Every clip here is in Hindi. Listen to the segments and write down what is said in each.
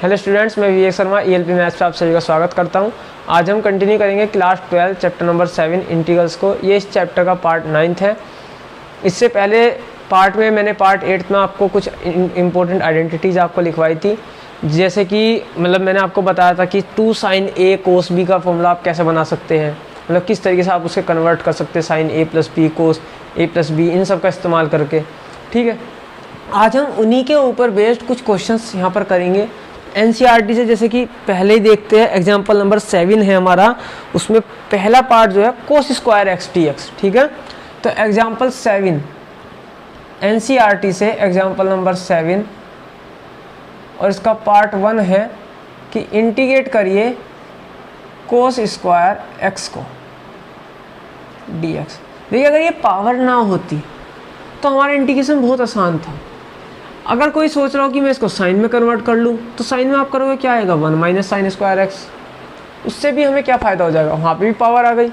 हेलो स्टूडेंट्स, मैं विवेक शर्मा ELP मैथ्स पे आप सभी का स्वागत करता हूं। आज हम कंटिन्यू करेंगे क्लास 12 चैप्टर नंबर 7 इंटीग्रल्स को। ये इस चैप्टर का पार्ट 9 है। इससे पहले पार्ट में मैंने पार्ट 8 में आपको कुछ इंपॉर्टेंट आइडेंटिटीज़ आपको लिखवाई थी, जैसे कि मैंने आपको बताया था कि 2 sin A cos B का फॉर्मूला आप कैसे बना सकते हैं, किस तरीके से आप उसे कन्वर्ट कर सकते हैं sin A + B cos A + B, इन सब का इस्तेमाल करके। ठीक है, आज हम उन्हीं के ऊपर बेस्ड कुछ क्वेश्चंस यहाँ पर करेंगे NCERT से। जैसे कि पहले ही देखते हैं, एग्जाम्पल नंबर 7 है हमारा, उसमें पहला पार्ट जो है cos स्क्वायर x dx। ठीक है, तो एग्जाम्पल 7 NCERT से एग्जाम्पल नंबर 7, और इसका पार्ट 1 है कि इंटीग्रेट करिए cos स्क्वायर x को dx। देखिए, अगर ये पावर ना होती तो हमारा इंटीग्रेशन बहुत आसान था। अगर कोई सोच रहा हो कि मैं इसको साइन में कन्वर्ट कर लूँ, तो साइन में आप करोगे क्या आएगा, 1 - sin स्क्वायर x। उससे भी हमें क्या फ़ायदा हो जाएगा, वहाँ पे भी पावर आ गई।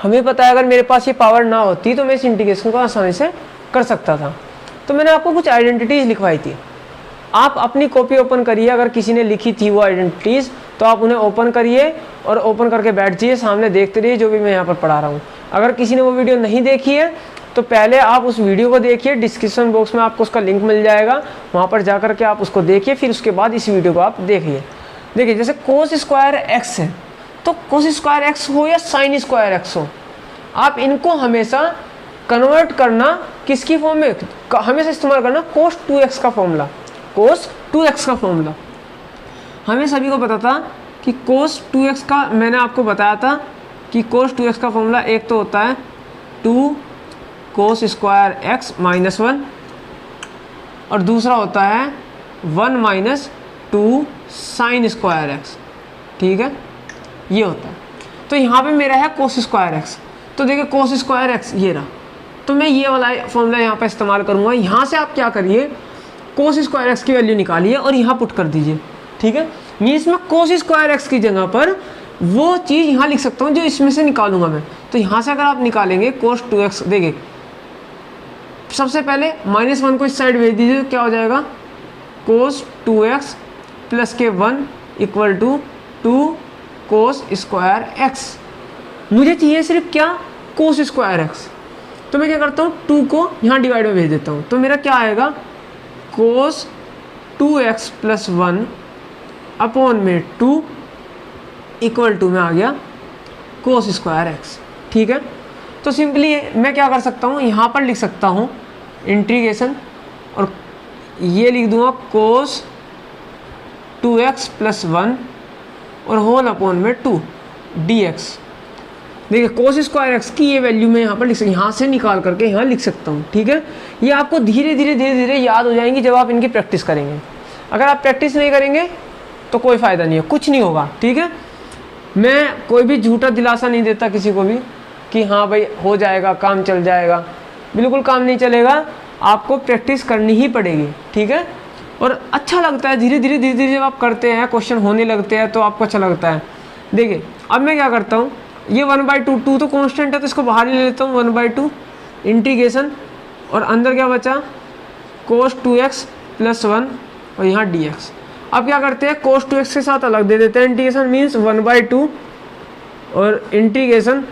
हमें पता है अगर मेरे पास ये पावर ना होती तो मैं इस इंटीग्रेशन को आसानी से कर सकता था। तो मैंने आपको कुछ आइडेंटिटीज़ लिखवाई थी, आप अपनी कॉपी ओपन करिए। अगर किसी ने लिखी थी वो आइडेंटिटीज़ तो आप उन्हें ओपन करिए और ओपन करके बैठ जाइए, सामने देखते रहिए जो भी मैं यहाँ पर पढ़ा रहा हूँ। अगर किसी ने वो वीडियो नहीं देखी है तो पहले आप उस वीडियो को देखिए, डिस्क्रिप्शन बॉक्स में आपको उसका लिंक मिल जाएगा, वहाँ पर जा कर के आप उसको देखिए, फिर उसके बाद इस वीडियो को आप देखिए। देखिए, जैसे cos स्क्वायर x है, तो cos स्क्वायर x हो या sin स्क्वायर x हो, आप इनको हमेशा कन्वर्ट करना किसकी फॉर्म में, हमेशा इस्तेमाल करना cos 2x का फॉर्मूला। cos 2x का फॉर्मूला हमें सभी को पता था कि cos 2x का, मैंने आपको बताया था कि cos 2x का फॉर्मूला एक तो होता है 2 cos स्क्वायर x - 1, और दूसरा होता है 1 - 2 sin स्क्वायर x। ठीक है, ये होता है। तो यहाँ पे मेरा है cos स्क्वायर x, तो देखिए cos स्क्वायर x ये रहा, तो मैं ये वाला फॉर्मूला यहाँ पे इस्तेमाल करूँगा। यहाँ से आप क्या करिए, cos स्क्वायर x की वैल्यू निकालिए और यहाँ पुट कर दीजिए। ठीक है, मीन्स मैं cos स्क्वायर x की जगह पर वो चीज़ यहाँ लिख सकता हूँ जो इसमें से निकालूंगा मैं। तो यहाँ से अगर आप निकालेंगे cos 2x, देखिए सबसे पहले -1 को इस साइड भेज दीजिए, तो क्या हो जाएगा, cos 2x + के 1 = 2 cos स्क्वायर x। मुझे चाहिए सिर्फ क्या, cos स्क्वायर x। तो मैं क्या करता हूँ, 2 को यहाँ डिवाइड में भेज देता हूँ, तो मेरा क्या आएगा, cos 2x + 1 / 2 = में आ गया cos स्क्वायर x। ठीक है, तो सिंपली मैं क्या कर सकता हूँ, यहाँ पर लिख सकता हूँ इंटीग्रेशन, और ये लिख दूँगा cos 2x + 1 और होल अपॉन में 2 dx। देखिए cos स्क्वायर x की ये वैल्यू मैं यहाँ पर लिख सकता हूँ, यहाँ से निकाल करके यहाँ लिख सकता हूँ। ठीक है, ये आपको धीरे धीरे याद हो जाएंगी जब आप इनकी प्रैक्टिस करेंगे। अगर आप प्रैक्टिस नहीं करेंगे तो कोई फ़ायदा नहीं है, कुछ नहीं होगा। ठीक है, मैं कोई भी झूठा दिलासा नहीं देता किसी को भी कि हाँ भाई हो जाएगा, काम चल जाएगा। बिल्कुल काम नहीं चलेगा, आपको प्रैक्टिस करनी ही पड़ेगी। ठीक है, और अच्छा लगता है धीरे धीरे जब आप करते हैं, क्वेश्चन होने लगते हैं तो आपको अच्छा लगता है। देखिए अब मैं क्या करता हूँ, ये 1/2, 2 तो कांस्टेंट है तो इसको बाहर ले लेता हूँ, 1/2 इंटीग्रेशन, और अंदर क्या बचा, cos 2x + 1 और यहाँ dx। अब क्या करते हैं, cos 2x के साथ अलग दे देते हैं इंटीग्रेशन, मीन्स 1/2 और इंटीग्रेशन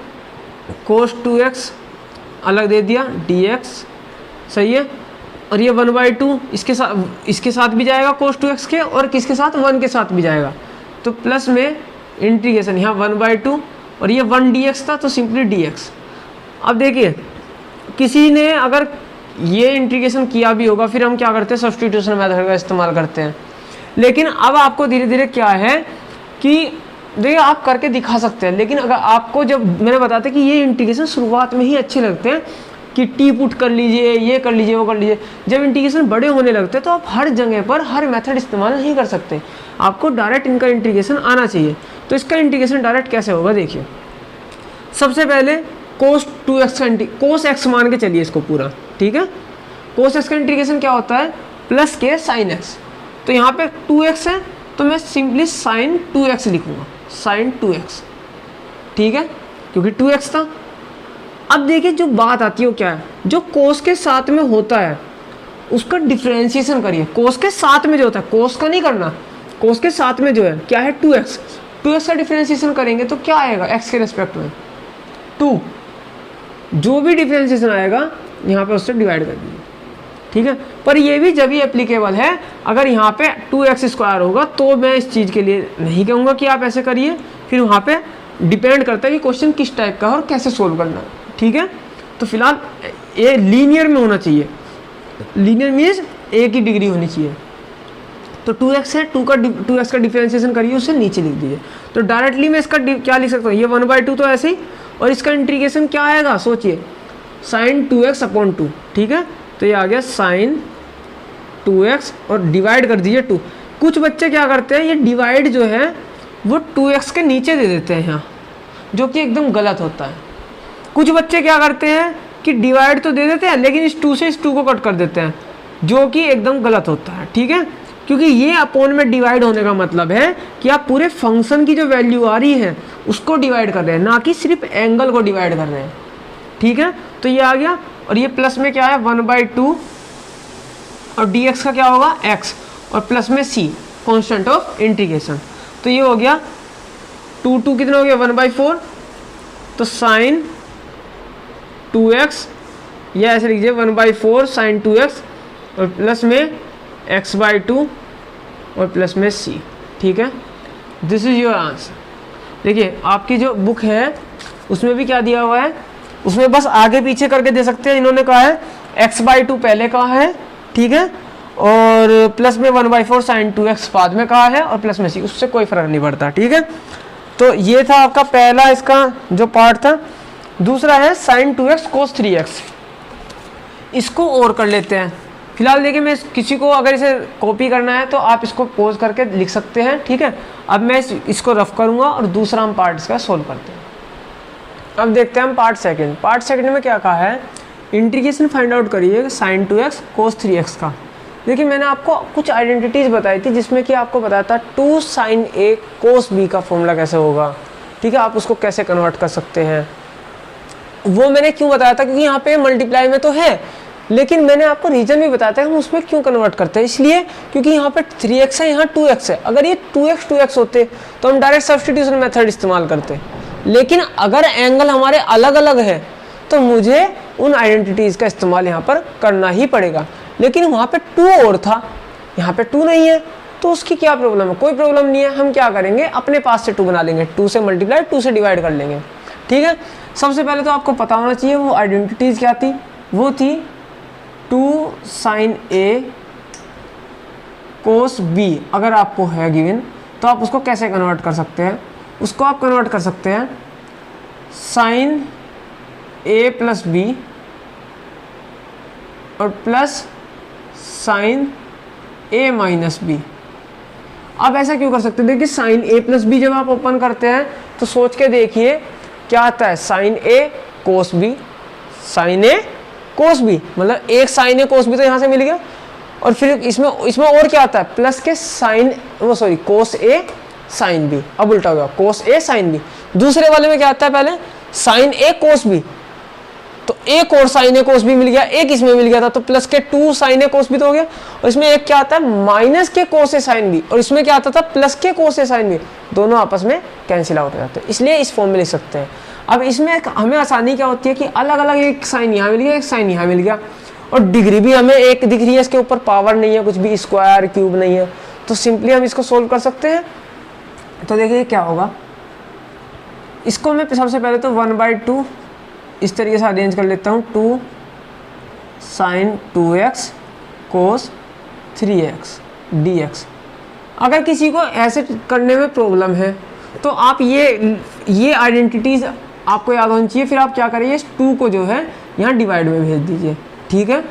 cos 2x अलग दे दिया dx। सही है, और ये 1/2 इसके साथ भी जाएगा cos 2x के, और किसके साथ, 1 के साथ भी जाएगा, तो प्लस में इंटीग्रेशन यहाँ 1/2 और ये 1 dx था तो सिंपली dx। अब देखिए किसी ने अगर ये इंटीग्रेशन किया भी होगा, फिर हम क्या करते हैं, सब्स्टिट्यूशन मेथड का इस्तेमाल करते हैं। लेकिन अब आपको धीरे धीरे क्या है कि देखिए आप करके दिखा सकते हैं, लेकिन अगर आपको, जब मैंने बताया था कि ये इंटीग्रेशन शुरुआत में ही अच्छे लगते हैं कि टी पुट कर लीजिए, ये कर लीजिए, वो कर लीजिए। जब इंटीग्रेशन बड़े होने लगते हैं तो आप हर जगह पर हर मेथड इस्तेमाल नहीं कर सकते, आपको डायरेक्ट इनका इंटीग्रेशन आना चाहिए। तो इसका इंटीग्रेशन डायरेक्ट कैसे होगा, देखिए सबसे पहले cos 2x का cos x मान के चलिए इसको पूरा। ठीक है, cos x का इंटीग्रेशन क्या होता है, प्लस के sin x। तो यहाँ पे 2x है तो मैं सिंपली sin 2x लिखूँगा, sin 2x। ठीक है, क्योंकि 2x था। अब देखिए जो बात आती है वो क्या है, जो कोस के साथ में होता है उसका डिफरेंशिएशन करिए। कोस के साथ में जो होता है, कोस का नहीं करना, कोस के साथ में जो है क्या है 2x, 2x का डिफरेंशिएशन करेंगे तो क्या आएगा x के रेस्पेक्ट में 2, जो भी डिफरेंशिएशन आएगा यहाँ पे उससे डिवाइड कर दीजिए, ठीक है। पर ये भी जब ये एप्लीकेबल है, अगर यहाँ पे 2x² होगा तो मैं इस चीज़ के लिए नहीं कहूँगा कि आप ऐसे करिए, फिर वहाँ पे डिपेंड करता है कि क्वेश्चन किस टाइप का है और कैसे सोल्व करना है, ठीक है। तो फिलहाल ये लीनियर में होना चाहिए, लीनियर मीन्स एक ही डिग्री होनी चाहिए। तो 2x है, 2x का डिफरेंशिएशन करिए, उसे नीचे लिख दीजिए। तो डायरेक्टली मैं इसका क्या लिख सकता हूँ, ये 1/2 तो ऐसे ही, और इसका इंटीग्रेशन क्या आएगा सोचिए, sin 2x/2, ठीक है। तो ये आ गया sin 2x और डिवाइड कर दीजिए 2। कुछ बच्चे क्या करते हैं, ये डिवाइड जो है वो 2x के नीचे दे देते हैं यहाँ, जो कि एकदम गलत होता है। कुछ बच्चे क्या करते हैं कि डिवाइड तो दे देते हैं लेकिन इस 2 से इस 2 को कट कर देते हैं, जो कि एकदम गलत होता है, ठीक है। क्योंकि ये अपॉन में डिवाइड होने का मतलब है कि आप पूरे फंक्शन की जो वैल्यू आ रही है उसको डिवाइड कर रहे हैं, ना कि सिर्फ एंगल को डिवाइड कर रहे हैं, ठीक है। तो ये आ गया, और ये प्लस में क्या है 1/2 और dx का क्या होगा x, और प्लस में c कांस्टेंट ऑफ इंटीग्रेशन। तो ये हो गया 2 कितना हो गया 1/4, तो sin 2x, या ऐसे लिखिए 1/4 sin 2x और प्लस में x/2 और प्लस में c, ठीक है। This is your answer. देखिए आपकी जो बुक है उसमें भी क्या दिया हुआ है, उसमें बस आगे पीछे करके दे सकते हैं। इन्होंने कहा है x/2 पहले कहा है, ठीक है, और प्लस में 1/4 sin 2x बाद में कहा है, और प्लस में c, उससे कोई फर्क नहीं पड़ता, ठीक है। तो ये था आपका पहला इसका जो पार्ट था। दूसरा है sin 2x cos 3x, इसको और कर लेते हैं। फिलहाल देखिए मैं किसी को अगर इसे कॉपी करना है तो आप इसको पोज करके लिख सकते हैं, ठीक है। अब मैं इसको रफ करूँगा और दूसरा हम पार्ट इसका सोल्व करते हैं। अब देखते हैं हम पार्ट सेकंड। पार्ट सेकंड में क्या कहा है, इंटीग्रेशन फाइंड आउट करिए sin 2x cos 3x का। देखिए मैंने आपको कुछ आइडेंटिटीज़ बताई थी जिसमें कि आपको बताया था 2 sin a cos b का फॉर्मूला कैसे होगा, ठीक है, आप उसको कैसे कन्वर्ट कर सकते हैं। वो मैंने क्यों बताया था, क्योंकि यहाँ पे मल्टीप्लाई में तो है, लेकिन मैंने आपको रीजन भी बताया था हम उसमें क्यों कन्वर्ट करते हैं। इसलिए क्योंकि यहाँ पे 3x है, यहाँ 2x है। अगर ये 2x होते तो हम डायरेक्ट सब्स्टिट्यूशन मेथड इस्तेमाल करते, लेकिन अगर एंगल हमारे अलग अलग है तो मुझे उन आइडेंटिटीज़ का इस्तेमाल यहाँ पर करना ही पड़ेगा। लेकिन वहाँ पे 2 और था, यहाँ पे 2 नहीं है, तो उसकी क्या प्रॉब्लम है, कोई प्रॉब्लम नहीं है। हम क्या करेंगे, अपने पास से 2 बना लेंगे, 2 से मल्टीप्लाई 2 से डिवाइड कर लेंगे, ठीक है। सबसे पहले तो आपको पता होना चाहिए वो आइडेंटिटीज़ क्या थी, वो थी 2 sin a cos b। अगर आपको है गिवन तो आप उसको कैसे कन्वर्ट कर सकते हैं, उसको आप कन्वर्ट कर सकते हैं sin a प्लस b और plus sin a minus b। आप ऐसा क्यों कर सकते हैं, देखिए sin a प्लस b जब आप ओपन करते हैं तो सोच के देखिए क्या आता है, sin a cos b, sin a cos b, मतलब एक sin a cos b तो यहाँ से मिल गया, और फिर इसमें और क्या आता है, प्लस के cos a sin b। अब उल्टा हो गया cos a sin b। दूसरे वाले में क्या आता है, पहले sin a cos b, तो एक और sin a cos b मिल गया, एक इसमें मिल गया था, तो प्लस के 2 sin a cos b तो हो गया, और इसमें एक क्या आता है माइनस के cos a sin b, और इसमें क्या आता था प्लस के cos a sin b, दोनों आपस में कैंसिल आउट हो जाते हैं, इसलिए इस फॉर्म में लिख सकते हैं। अब इसमें हमें आसानी क्या होती है कि अलग अलग एक साइन यहाँ मिल गया, एक साइन यहाँ मिल गया, और डिग्री भी हमें एक दिख रही है, इसके ऊपर पावर नहीं है, कुछ भी स्क्वायर क्यूब नहीं है, तो सिंपली हम इसको सोल्व कर सकते हैं। तो देखिए क्या होगा, इसको मैं सबसे पहले तो 1/2 इस तरीके से अरेंज कर लेता हूँ, 2 sin 2x cos 3x dx। अगर किसी को ऐसे करने में प्रॉब्लम है तो आप ये आइडेंटिटीज़ आपको याद होनी चाहिए। फिर आप क्या करिए, इस 2 को जो है यहाँ डिवाइड में भेज दीजिए, ठीक है,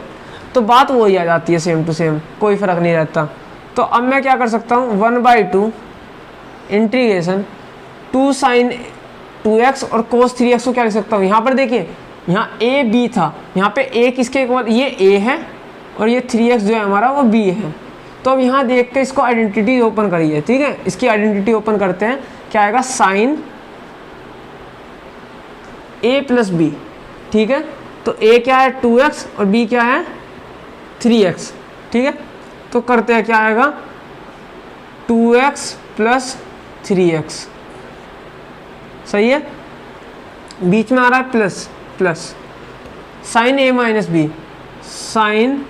तो बात वही आ जाती है, सेम टू सेम, कोई फ़र्क नहीं रहता। तो अब मैं क्या कर सकता हूँ, 1/2 इंटीग्रेशन 2 sin 2x और cos 3x को क्या लिख सकता हूँ, यहाँ पर देखिए यहाँ a b था, यहाँ पे एक इसके बाद ये a है और ये 3x जो है हमारा वो b है। तो अब यहाँ देख के इसको आइडेंटिटी ओपन करिए, ठीक है, इसकी आइडेंटिटी ओपन करते हैं, क्या आएगा sin a प्लस b, ठीक है। तो a क्या है 2x और b क्या है 3x, ठीक है। तो करते हैं क्या आएगा 2x प्लस 3x, सही है। बीच में आ रहा है plus plus, sine a minus B, sine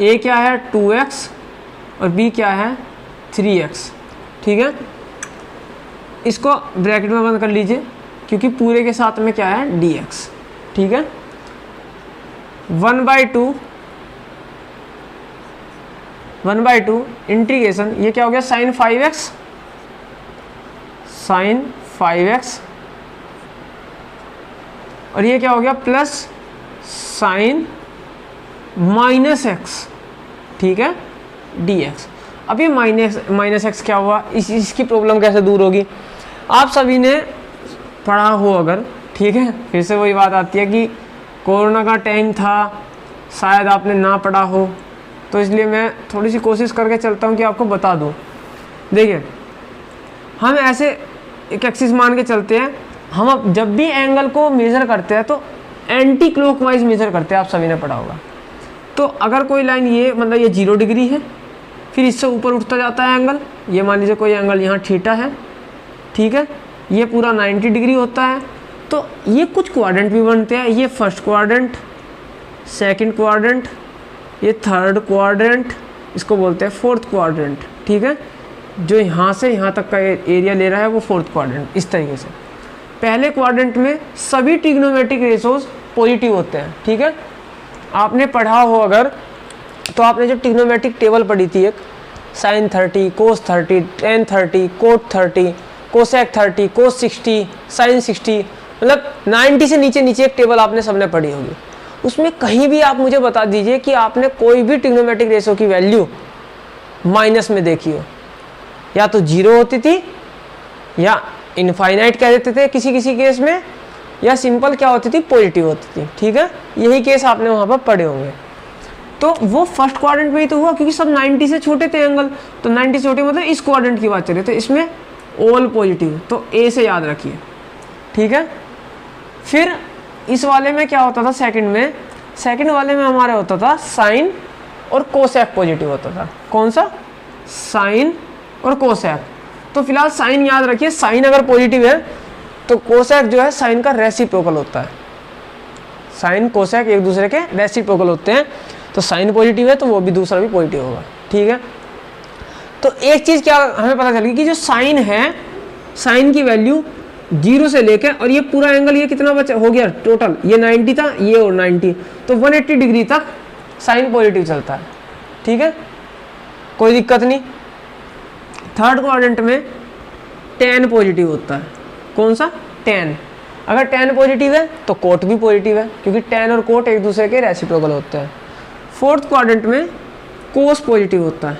a क्या है 2x और b क्या है 3x, ठीक है। इसको ब्रैकेट में बंद कर लीजिए क्योंकि पूरे के साथ में क्या है dx, ठीक है। 1/2 इंटीग्रेशन, ये क्या हो गया साइन 5x और ये क्या हो गया प्लस साइन माइनस एक्स, ठीक है dx। अब ये माइनस एक्स क्या हुआ, इसकी प्रॉब्लम कैसे दूर होगी। आप सभी ने पढ़ा हो अगर, ठीक है, फिर से वही बात आती है कि कोरोना का टाइम था, शायद आपने ना पढ़ा हो, तो इसलिए मैं थोड़ी सी कोशिश करके चलता हूँ कि आपको बता दूँ। देखिए हम ऐसे एक एक्सिस मान के चलते हैं, हम अब जब भी एंगल को मेज़र करते हैं तो एंटी क्लॉकवाइज मेज़र करते हैं, आप सभी ने पढ़ा होगा। तो अगर कोई लाइन ये मतलब ये 0 डिग्री है, फिर इससे ऊपर उठता जाता है एंगल, ये मान लीजिए कोई एंगल यहाँ थीटा है, ठीक है, ये पूरा 90 डिग्री होता है। तो ये कुछ क्वाड्रेंट भी बनते हैं, ये फर्स्ट क्वाड्रेंट, सेकंड क्वाड्रेंट, ये थर्ड क्वाड्रेंट, इसको बोलते हैं फोर्थ क्वाड्रेंट, ठीक है। जो यहाँ से यहाँ तक का एरिया ले रहा है वो फोर्थ क्वाड्रेंट। इस तरीके से पहले क्वाड्रेंट में सभी ट्रिग्नोमेट्रिक रेशोज पॉजिटिव होते हैं, ठीक है। आपने पढ़ा हो अगर, तो आपने जो ट्रिग्नोमेट्रिक टेबल पढ़ी थी एक, साइन 30, कोस 30, टेन 30, कोट 30, कोसेक 30, कोस 60, साइन 60, मतलब 90 से नीचे नीचे एक टेबल आपने सबने पढ़ी होगी। उसमें कहीं भी आप मुझे बता दीजिए कि आपने कोई भी ट्रिग्नोमेट्रिक रेशो की वैल्यू माइनस में देखी हो, या तो 0 होती थी, या इनफाइनाइट कह देते थे किसी किसी केस में, या सिंपल क्या होती थी पॉजिटिव होती थी, ठीक है। यही केस आपने वहाँ पर पढ़े होंगे। तो वो फर्स्ट क्वाड्रेंट में ही तो हुआ क्योंकि सब 90 से छोटे थे एंगल, तो 90 से छोटे मतलब इस क्वाड्रेंट की बात चले, तो इसमें ऑल पॉजिटिव, तो ए से याद रखिए, ठीक है। फिर इस वाले में क्या होता था सेकंड वाले में हमारा होता था साइन और कोसेक पॉजिटिव होता था। कौन सा, साइन और कोसेक। तो फिलहाल साइन याद रखिए, साइन अगर पॉजिटिव है तो कोसेक जो है साइन का रेसिप्रोकल होता है, साइन कोसेक एक दूसरे के रेसिप्रोकल होते हैं। तो साइन पॉजिटिव है तो वो भी दूसरा भी पॉजिटिव होगा, ठीक है। तो एक चीज़ क्या हमें पता चल गई कि जो साइन है, साइन की वैल्यू 0 से लेके, और ये पूरा एंगल ये कितना बचा हो गया टोटल, ये 90 था, ये और 90, तो 180 डिग्री तक साइन पॉजिटिव चलता है, ठीक है, कोई दिक्कत नहीं। थर्ड क्वाड्रेंट में टेन पॉजिटिव होता है। कौन सा, टेन। अगर टेन पॉजिटिव है तो कोट भी पॉजिटिव है क्योंकि टेन और कोट एक दूसरे के रेसिप्रोकल होते हैं। फोर्थ क्वाड्रेंट में कोस पॉजिटिव होता है।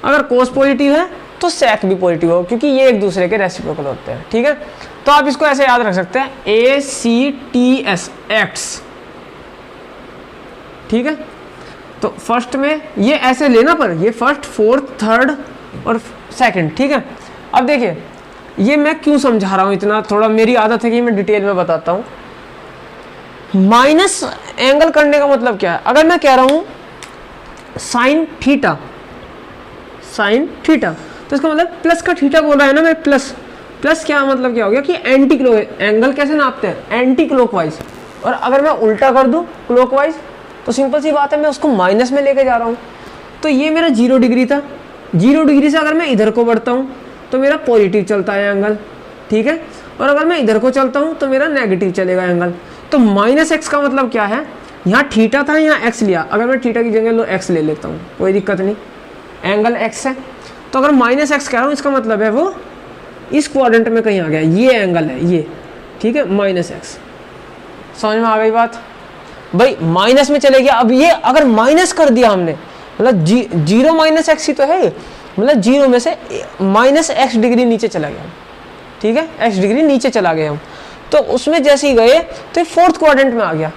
अगर कोस पॉजिटिव है तो सेक भी पॉजिटिव हो क्योंकि ये एक दूसरे के रेसिप्रोकल होते हैं, ठीक है। तो आप इसको ऐसे याद रख सकते हैं, ACTS एक्ट्स, ठीक है। तो फर्स्ट में ये ऐसे लेना, पर ये फर्स्ट, फोर्थ, थर्ड और सेकंड, ठीक है। अब देखिए ये मैं क्यों समझा रहा हूँ इतना, थोड़ा मेरी आदत है कि मैं डिटेल में बताता हूँ। माइनस एंगल करने का मतलब क्या है, अगर मैं कह रहा हूँ साइन थीटा, तो इसका मतलब प्लस का थीटा बोल रहा है ना मैं, प्लस क्या मतलब क्या हो गया कि एंटी क्लॉक, एंगल कैसे नापते हैं, एंटी क्लॉकवाइज। और अगर मैं उल्टा कर दूं क्लॉकवाइज तो सिंपल सी बात है, मैं उसको माइनस में लेके जा रहा हूँ। तो ये मेरा 0 डिग्री था, 0 डिग्री से अगर मैं इधर को बढ़ता हूँ तो मेरा पॉजिटिव चलता है एंगल, ठीक है। और अगर मैं इधर को चलता हूँ तो मेरा नेगेटिव चलेगा एंगल। तो माइनस एक्स का मतलब क्या है, यहाँ थीटा था, यहाँ एक्स लिया, अगर मैं थीटा की जगह एक्स ले लेता हूँ कोई दिक्कत नहीं, एंगल एक्स है। तो अगर माइनस एक्स कह रहा हूँ इसका मतलब है वो इस क्वाड्रेंट में कहीं आ गया, ये एंगल है ये, ठीक है, माइनस एक्स। समझ में आ गई बात भाई, माइनस में चले गया। अब ये अगर माइनस कर दिया हमने, मतलब 0 माइनस एक्स ही तो है, मतलब 0 में से माइनस एक्स डिग्री नीचे चला गया, ठीक है, एक्स डिग्री नीचे चला गया हम। तो उसमें जैसे ही गए तो फोर्थ क्वाड्रेंट में आ गया,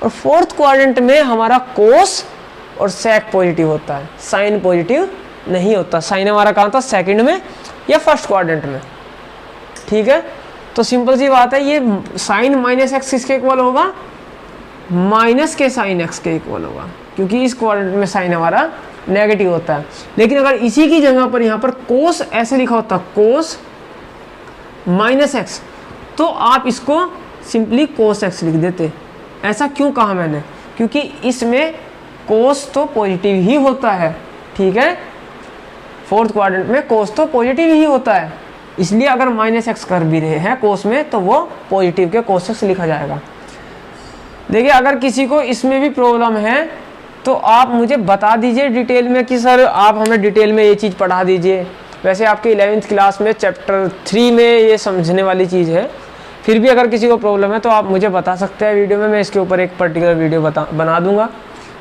और फोर्थ क्वाड्रेंट में हमारा कोस और सेक पॉजिटिव होता है, साइन पॉजिटिव नहीं होता। साइन हमारा कहाँ था, सेकंड में या फर्स्ट क्वाड्रेंट में, ठीक है। तो सिंपल सी बात है, ये साइन माइनस एक्स किसके इक्वल होगा, माइनस के साइन एक्स के इक्वल होगा, क्योंकि इस क्वाड्रेंट में साइन हमारा नेगेटिव होता है। लेकिन अगर इसी की जगह पर यहाँ पर कोस ऐसे लिखा होता, कोस माइनस एक्स, तो आप इसको सिंपली कोस एक्स लिख देते। ऐसा क्यों कहा मैंने? क्योंकि इसमें कोस तो पॉजिटिव ही होता है, ठीक है, फोर्थ क्वाड्रेंट में कोस तो पॉजिटिव ही होता है, इसलिए अगर माइनस एक्स कर भी रहे हैं कोस में तो वो पॉजिटिव के कोस एक्स लिखा जाएगा। देखिए अगर किसी को इसमें भी प्रॉब्लम है तो आप मुझे बता दीजिए डिटेल में कि सर आप हमें डिटेल में ये चीज़ पढ़ा दीजिए। वैसे आपके 11th क्लास में चैप्टर 3 में ये समझने वाली चीज़ है, फिर भी अगर किसी को प्रॉब्लम है तो आप मुझे बता सकते हैं वीडियो में, मैं इसके ऊपर एक पर्टिकुलर वीडियो बना दूंगा,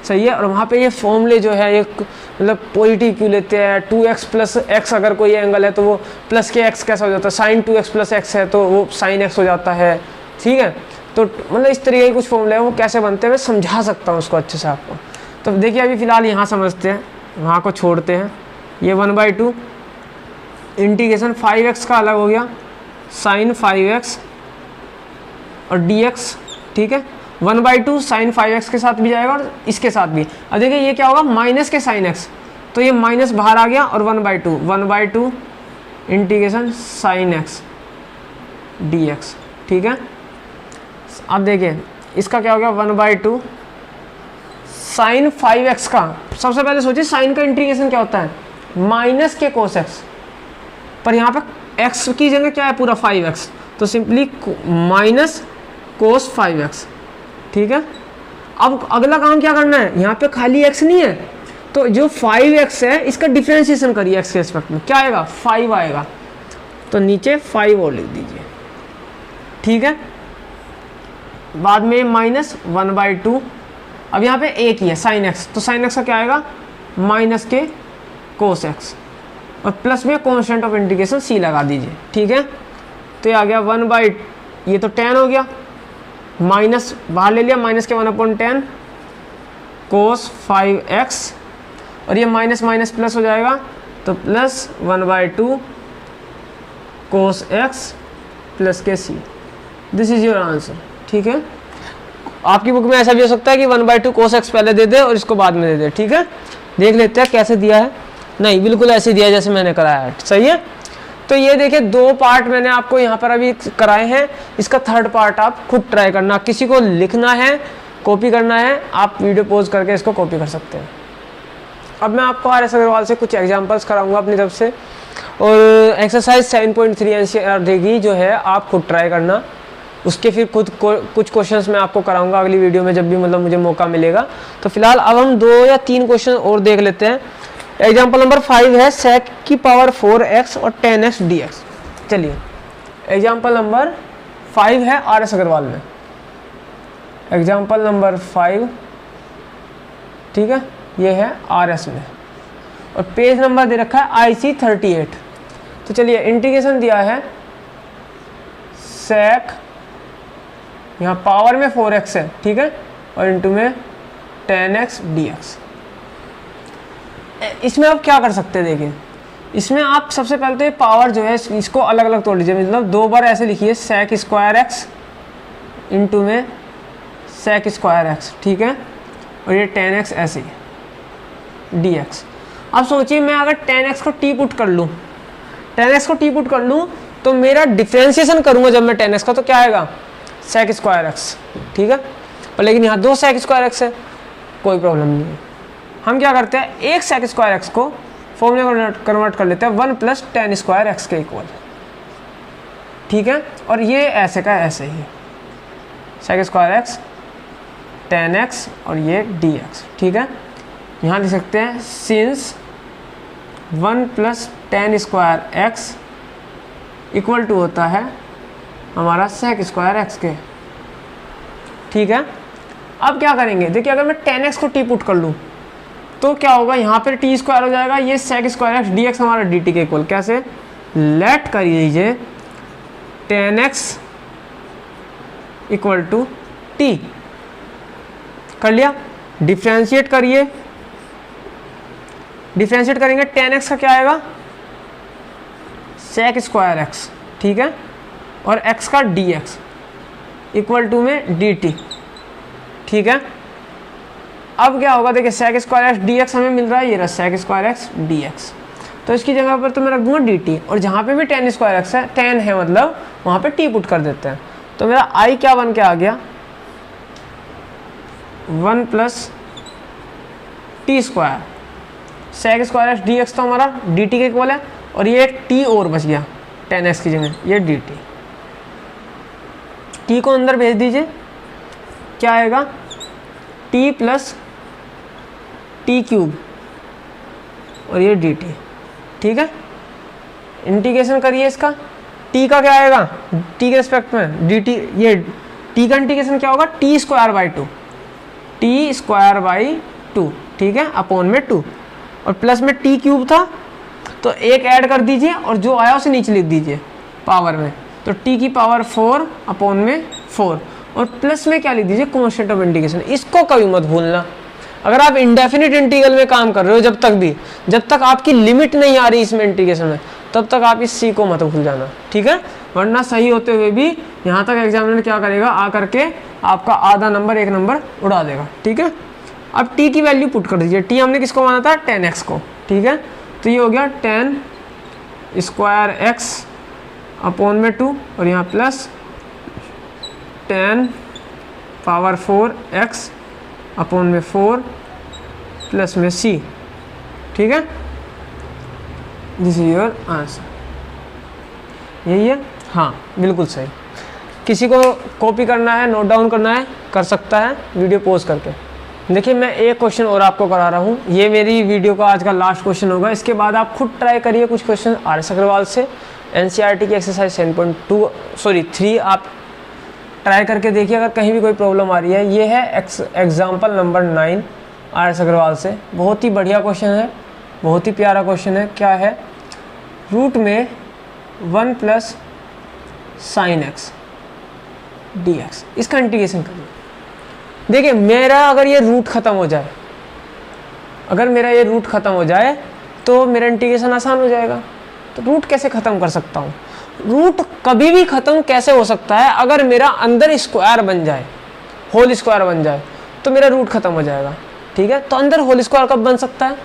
सही है। और वहाँ पे ये फॉर्मूले जो है एक मतलब पॉजिटिव क्यों लेते हैं, 2x प्लस एक्स अगर कोई एंगल है तो वो प्लस के एक्स कैसा हो जाता है, साइन 2x प्लस एक्स है तो वो साइन एक्स हो जाता है, ठीक है। तो मतलब इस तरीके के कुछ फॉर्मूले हैं वो कैसे बनते हैं मैं समझा सकता हूँ उसको अच्छे से आपको। तो देखिए अभी फ़िलहाल यहाँ समझते हैं, वहाँ को छोड़ते हैं। ये 1/2 इंटीग्रेशन 5x का अलग हो गया, साइन 5x और dx, ठीक है। 1/2 साइन 5x के साथ भी जाएगा और इसके साथ भी। अब देखिए ये क्या होगा, माइनस के साइन x, तो ये माइनस बाहर आ गया और 1/2 इंटीग्रेशन साइन x dx, ठीक है। अब देखिए इसका क्या हो गया, 1/2 साइन 5x का, सबसे पहले सोचिए साइन का इंटीग्रेशन क्या होता है, माइनस के कोस x, पर यहाँ पे x की जगह क्या है पूरा 5x, तो सिंपली माइनस कोस 5x, ठीक है। अब अगला काम क्या करना है, यहाँ पे खाली x नहीं है तो जो 5x है इसका डिफरेंशिएशन करिए x के रिस्पेक्ट में, क्या आएगा 5 आएगा, तो नीचे 5 और लिख दीजिए, ठीक है। बाद में माइनस 1/2, अब यहाँ पे एक ही है साइन x, तो साइन x का क्या आएगा माइनस के कोस x, और प्लस में कॉन्स्टेंट ऑफ इंटीग्रेशन c लगा दीजिए, ठीक है। तो ये आ गया 1/, ये तो 10 हो गया, माइनस बाहर ले लिया, माइनस के 1/10 कोस 5x, और ये माइनस माइनस प्लस हो जाएगा तो प्लस 1/2 कोस x प्लस के c, this is your answer, ठीक है। आपकी बुक में ऐसा भी हो सकता है कि 1/2 कोस x पहले दे दे और इसको बाद में दे दे, ठीक है। देख लेते हैं कैसे दिया है, नहीं बिल्कुल ऐसे दिया जैसे मैंने कराया है, सही है। तो ये देखिए 2 पार्ट मैंने आपको यहाँ पर अभी कराए हैं, इसका 3rd पार्ट आप खुद ट्राई करना, किसी को लिखना है कॉपी करना है आप वीडियो पॉज करके इसको कॉपी कर सकते हैं। अब मैं आपको RS अग्रवाल से कुछ एग्जांपल्स कराऊंगा अपनी तरफ से, और एक्सरसाइज 7.3 एनसीईआरटी देगी जो है आप खुद ट्राई करना, उसके फिर खुद कुछ क्वेश्चंस मैं आपको कराऊंगा अगली वीडियो में जब भी मतलब मुझे मौका मिलेगा। तो फिलहाल अब हम 2 या 3 क्वेश्चन और देख लेते हैं। एग्जाम्पल नंबर 5 है sec की पावर 4x और 10x dx। चलिए एग्जाम्पल नंबर 5 है RS अग्रवाल में, एग्जाम्पल नंबर 5, ठीक है, ये है RS में, और पेज नंबर दे रखा है IC 38। तो चलिए इंटीग्रेशन दिया है sec, यहाँ पावर में 4x है, ठीक है, और इनटू में 10x dx। इसमें आप क्या कर सकते हैं, देखिए इसमें आप सबसे पहले तो ये पावर जो है इसको अलग अलग तोड़ लीजिए, मतलब 2 बार ऐसे लिखिए sec स्क्वायर x इंटू में sec स्क्वायर x, ठीक है, और ये 10x ऐसे ही dx। अब सोचिए मैं अगर 10x को t पुट कर लूँ, 10x को t पुट कर लूँ तो मेरा डिफ्रेंशिएशन करूँगा जब मैं 10x का, तो क्या आएगा sec स्क्वायर x, ठीक है। पर लेकिन यहाँ 2 sec स्क्वायर x है, कोई प्रॉब्लम नहीं है। हम क्या करते हैं, एक sec स्क्वायर x को फॉर्मूले में कन्वर्ट कर लेते हैं 1 + tan स्क्वायर x के इक्वल, ठीक है। और ये ऐसे का ऐसे ही sec square x tan x और ये dx, ठीक है। यहाँ लिख सकते हैं since 1 + tan square x equal to होता है हमारा sec स्क्वायर x के, ठीक है। अब क्या करेंगे, देखिए अगर मैं 10x को t पुट कर लूँ तो क्या होगा, यहाँ पर t स्क्वायर हो जाएगा, ये sec स्क्वायर x dx हमारा dt के इक्वल, कैसे लेट कर लीजिए 10x इक्वल टू t, कर लिया। डिफ्रेंशिएट करिए, डिफ्रेंशिएट करेंगे 10x का क्या आएगा sec स्क्वायर x, ठीक है, और x का dx इक्वल टू में dt, ठीक है। अब क्या होगा, देखिए sec square x D x हमें मिल रहा है, ये रहा sec square x D x. तो इसकी जगह पर तो मैं रख दूंगा डी टी, और जहाँ पे भी tan स्क्वायर एक्स है, tan है मतलब वहाँ पे t पुट कर देते हैं। तो मेरा i क्या बन के आ गया, 1 plus T square sec square x D x तो हमारा डी टी के इक्वल है, और ये एक t और बच गया tan एक्स की जगह, ये डी टी। t को अंदर भेज दीजिए, क्या आएगा, t प्लस टी क्यूब और ये डी टी। ठीक है, इंटीग्रेशन करिए इसका, t का क्या आएगा, t के रिस्पेक्ट में dt, ये t का इंटीग्रेशन क्या होगा, T square by two, T square by two, ठीक है, अपॉन में 2, और प्लस में t क्यूब था तो एक ऐड कर दीजिए और जो आया उसे नीचे लिख दीजिए पावर में, तो t की पावर 4 अपॉन में 4, और प्लस में क्या लिख दीजिए, कांस्टेंट ऑफ इंटीग्रेशन। इसको कभी मत भूलना, अगर आप इंडेफिनिट इंटीग्रल में काम कर रहे हो, जब तक आपकी लिमिट नहीं आ रही इसमें इंटीग्रेशन में, तब तक आप इस सी को मत भूल जाना, ठीक है, वरना सही होते हुए भी यहाँ तक एग्जामिनर क्या करेगा, आ करके आपका आधा नंबर 1 नंबर उड़ा देगा। ठीक है, अब t की वैल्यू पुट कर दीजिए, t हमने किसको माना था, tan x को। ठीक है, तो ये हो गया tan स्क्वायर x अपॉन में 2, और यहाँ plus tan power 4 x upon में 4 प्लस में c। ठीक है, दिस इज योर आंसर, यही है, हाँ बिल्कुल सही। किसी को कॉपी करना है, नोट डाउन करना है, कर सकता है वीडियो पॉज करके। देखिए मैं एक क्वेश्चन और आपको करा रहा हूँ, ये मेरी वीडियो का आज का लास्ट क्वेश्चन होगा, इसके बाद आप खुद ट्राई करिए कुछ क्वेश्चन आर.एस. अग्रवाल से, एनसीईआरटी की एक्सरसाइज 3 आप ट्राई करके देखिए, अगर कहीं भी कोई प्रॉब्लम आ रही है। ये है एग्जाम्पल नंबर 9 आर.एस. अग्रवाल से, बहुत ही बढ़िया क्वेश्चन है, बहुत ही प्यारा क्वेश्चन है। क्या है, रूट में 1 plus sine x D x, इसका इंटीग्रेशन करिए। देखिए मेरा अगर ये रूट ख़त्म हो जाए, तो मेरा इंटीग्रेशन आसान हो जाएगा। तो रूट कैसे ख़त्म कर सकता हूँ, रूट कभी भी ख़त्म कैसे हो सकता है, अगर मेरा अंदर स्क्वायर बन जाए, होल स्क्वायर बन जाए, तो मेरा रूट ख़त्म हो जाएगा। ठीक है, तो अंदर होल स्क्वायर कब बन सकता है,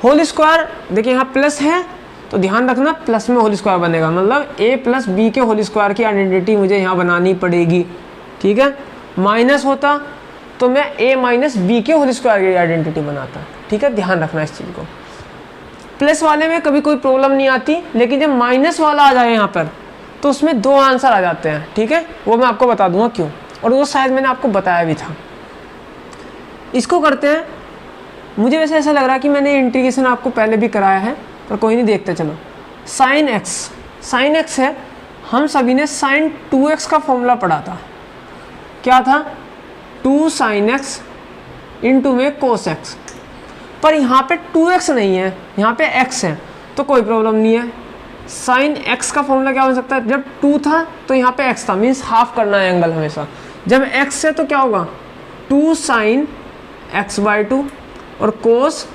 होल स्क्वायर, देखिए यहाँ प्लस है तो ध्यान रखना प्लस में होल स्क्वायर बनेगा, मतलब a प्लस बी के होल स्क्वायर की आइडेंटिटी मुझे यहाँ बनानी पड़ेगी। ठीक है, माइनस होता तो मैं a माइनस बी के होल स्क्वायर की आइडेंटिटी बनाता। ठीक है, ध्यान रखना इस चीज़ को। प्लस वाले में कभी कोई प्रॉब्लम नहीं आती, लेकिन जब माइनस वाला आ जाए यहाँ पर, तो उसमें 2 आंसर आ जाते हैं। ठीक है, वो मैं आपको बता दूंगा क्यों, और वो शायद मैंने आपको बताया भी था। इसको करते हैं, मुझे वैसे ऐसा लग रहा है कि मैंने इंटीग्रेशन आपको पहले भी कराया है, पर कोई नहीं, देखते चलो। साइन एक्स है, हम सभी ने साइन 2x का फॉर्मूला पढ़ा था, क्या था, 2 साइन एक्स इंटू में कोस एक्स, पर यहाँ पे 2x नहीं है, यहाँ पे x है, तो कोई प्रॉब्लम नहीं है। साइन x का फॉर्मूला क्या हो सकता है, जब 2 था तो यहाँ पे x था, मीन्स हाफ करना है एंगल हमेशा। जब x है तो क्या होगा, 2 साइन x बाई 2 और कोस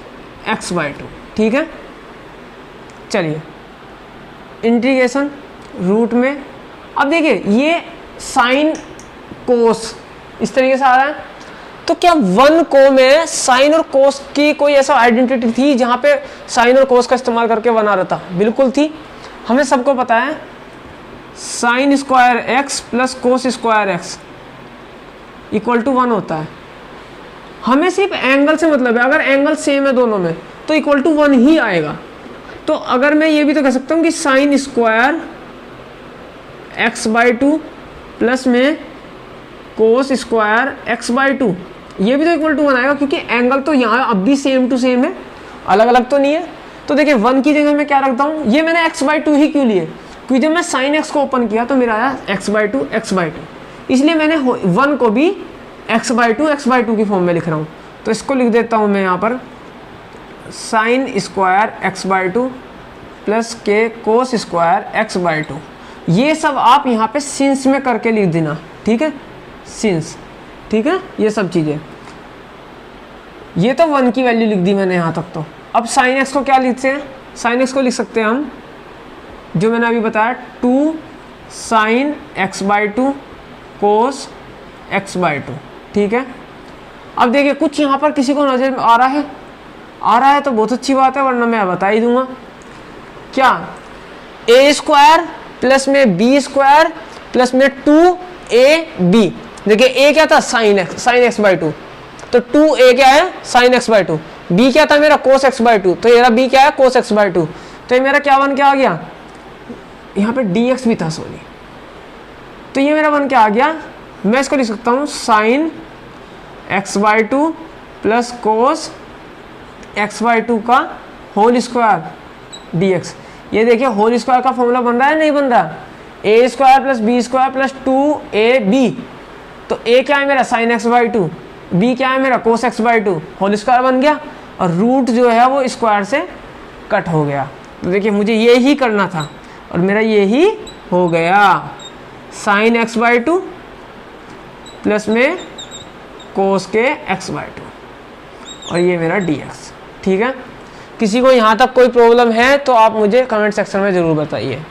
x बाई 2। ठीक है, चलिए इंटीग्रेशन रूट में, अब देखिए ये साइन कोस इस तरीके से आ रहा है, तो क्या 1 को में साइन और कोस की कोई ऐसा आइडेंटिटी थी जहाँ पे साइन और कोस का इस्तेमाल करके बना रहा था, बिल्कुल थी। हमें सबको पता है sine square X plus cos square X equal to 1 होता है। हमें सिर्फ एंगल से मतलब है, अगर एंगल सेम है दोनों में तो इक्वल टू 1 ही आएगा। तो अगर मैं ये भी तो कह सकता हूँ कि sign square x by 2 plus में कोस स्क्वायर एक्स बाई 2, ये भी तो इक्वल टू 1 आएगा, क्योंकि एंगल तो यहाँ अब भी सेम टू सेम है, अलग अलग तो नहीं है। तो देखिए 1 की जगह मैं क्या रखता हूँ, ये मैंने एक्स बाई 2 ही क्यों लिए, क्योंकि जब मैं साइन एक्स को ओपन किया तो मेरा आया एक्स बाई 2, इसलिए मैंने 1 को भी एक्स बाई 2 की फॉर्म में लिख रहा हूँ। तो इसको लिख देता हूँ मैं यहाँ पर, sign square x by 2 plus के कोस स्क्वायर एक्स बाई 2। ये सब आप यहाँ पे सिंस में करके लिख देना। ठीक है, सिंस, ठीक है, ये सब चीज़ें, ये तो 1 की वैल्यू लिख दी मैंने यहाँ तक। तो अब साइन एक्स को क्या लिखते हैं, साइन एक्स को लिख सकते हैं हम, जो मैंने अभी बताया, 2 sine x by 2 cos X by 2। ठीक है, अब देखिए कुछ यहाँ पर किसी को नजर आ रहा है तो बहुत अच्छी बात है, वरना मैं बता ही दूंगा। क्या ए स्क्वायर प्लस में बी स्क्वायर प्लस में 2ab, देखिए ए क्या था साइन एक्स बाई 2, तो 2a क्या है साइन एक्स बाई 2, b क्या था मेरा कोस एक्स बाई 2, तो मेरा b क्या है कोस एक्स बाई 2, तो ये मेरा क्या बन के आ गया, यहाँ पे dx भी था सॉरी, तो ये मेरा बन के आ गया, मैं इसको लिख सकता हूँ sine x by 2 plus cos X by 2 का होल स्क्वायर dx। ये देखिए होल स्क्वायर का फॉर्मूला बन रहा है नहीं बन रहा, a square plus b square plus 2ab, तो a क्या है मेरा साइन एक्स बाई 2, b क्या है मेरा cos X by 2, whole square बन गया, और रूट जो है वो स्क्वायर से कट हो गया। तो देखिए मुझे ये ही करना था और मेरा ये ही हो गया, साइन एक्स बाई 2 प्लस में कोस के एक्स बाई 2 और ये मेरा dx। ठीक है, किसी को यहाँ तक कोई प्रॉब्लम है तो आप मुझे कमेंट सेक्शन में ज़रूर बताइए।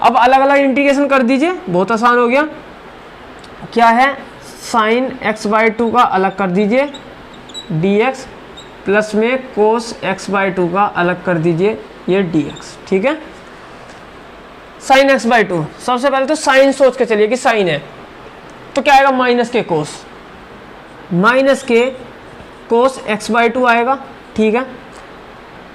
अब अलग अलग इंटीग्रेशन कर दीजिए, बहुत आसान हो गया। क्या है साइन एक्स बाई 2 का अलग कर दीजिए dx प्लस में कोस एक्स बाई 2 का अलग कर दीजिए ये dx। ठीक है, साइन एक्स बाई 2, सबसे पहले तो साइन सोच के चलिए कि साइन है, तो क्या आएगा माइनस के कोस एक्स बाई 2 आएगा। ठीक है,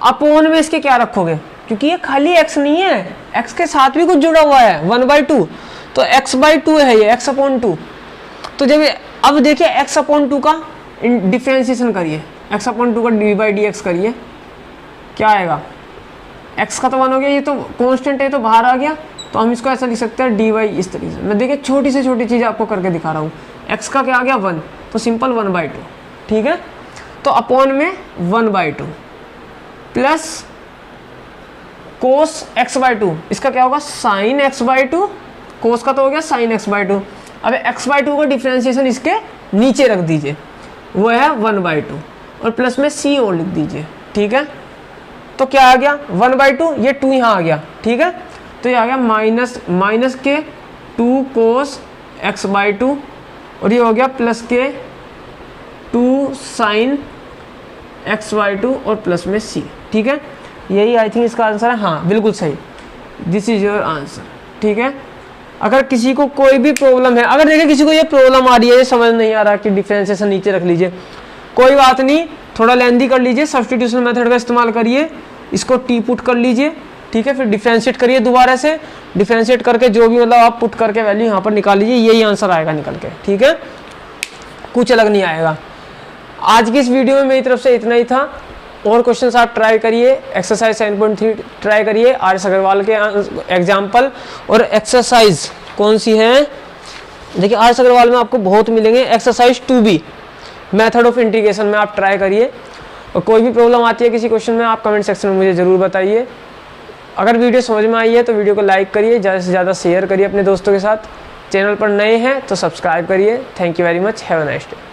अपोन में इसके क्या रखोगे, क्योंकि ये खाली x नहीं है, x के साथ भी कुछ जुड़ा हुआ है 1/2, तो x बाई 2 है ये x अपॉन 2। तो जब अब देखिए x अपॉन 2 का डिफ्रेंशिएशन करिए, x अपॉन 2 का dy/dx करिए, क्या आएगा, x का तो 1 हो गया, ये तो कांस्टेंट है तो बाहर आ गया, तो हम इसको ऐसा लिख सकते हैं dy इस तरीके से। मैं देखिए छोटी से छोटी चीज़ आपको करके दिखा रहा हूँ, x का क्या आ गया 1, तो सिंपल 1/2। ठीक है, तो अपॉन में 1/2 प्लस कोस एक्स बाई 2, इसका क्या होगा साइन एक्स बाई 2, कोस का तो हो गया साइन एक्स बाई 2। अब एक्स बाई 2 का डिफ्रेंशिएशन इसके नीचे रख दीजिए, वो है 1/2 और प्लस में c और लिख दीजिए। ठीक है, तो क्या आ गया 1/2, ये 2 यहाँ आ गया। ठीक है, तो ये आ गया माइनस के 2 कोस एक्स बाई 2 और ये हो गया प्लस के 2 साइन एक्स बाई 2 और प्लस में c। ठीक है, यही आई थिंक इसका आंसर है, हाँ बिल्कुल सही, दिस इज योर आंसर। ठीक है, अगर किसी को कोई भी प्रॉब्लम है, अगर देखिए किसी को ये प्रॉब्लम आ रही है, ये समझ नहीं आ रहा कि डिफरेंशिएशन नीचे रख लीजिए, कोई बात नहीं, थोड़ा लेंदी कर लीजिए, सब्स्टिट्यूशन मेथड का इस्तेमाल करिए, इसको टी पुट कर लीजिए। ठीक है, फिर डिफरेंशिएट करिए दोबारा से, डिफरेंशिएट करके जो भी मतलब आप पुट करके वैल्यू यहाँ पर निकाल लीजिए, यही आंसर आएगा निकल के। ठीक है, कुछ अलग नहीं आएगा। आज की इस वीडियो में मेरी तरफ से इतना ही था, और क्वेश्चंस आप ट्राई करिए, एक्सरसाइज 7.3 ट्राई करिए, आर.एस. अग्रवाल के एग्जाम्पल, और एक्सरसाइज कौन सी है देखिए आर.एस. अग्रवाल में आपको बहुत मिलेंगे, exercise 2b method of integration में आप ट्राई करिए, और कोई भी प्रॉब्लम आती है किसी क्वेश्चन में आप कमेंट सेक्शन में मुझे ज़रूर बताइए। अगर वीडियो समझ में आई है तो वीडियो को लाइक करिए, ज़्यादा से ज़्यादा शेयर करिए अपने दोस्तों के साथ, चैनल पर नए हैं तो सब्सक्राइब करिए। Thank you very much, have a nice day.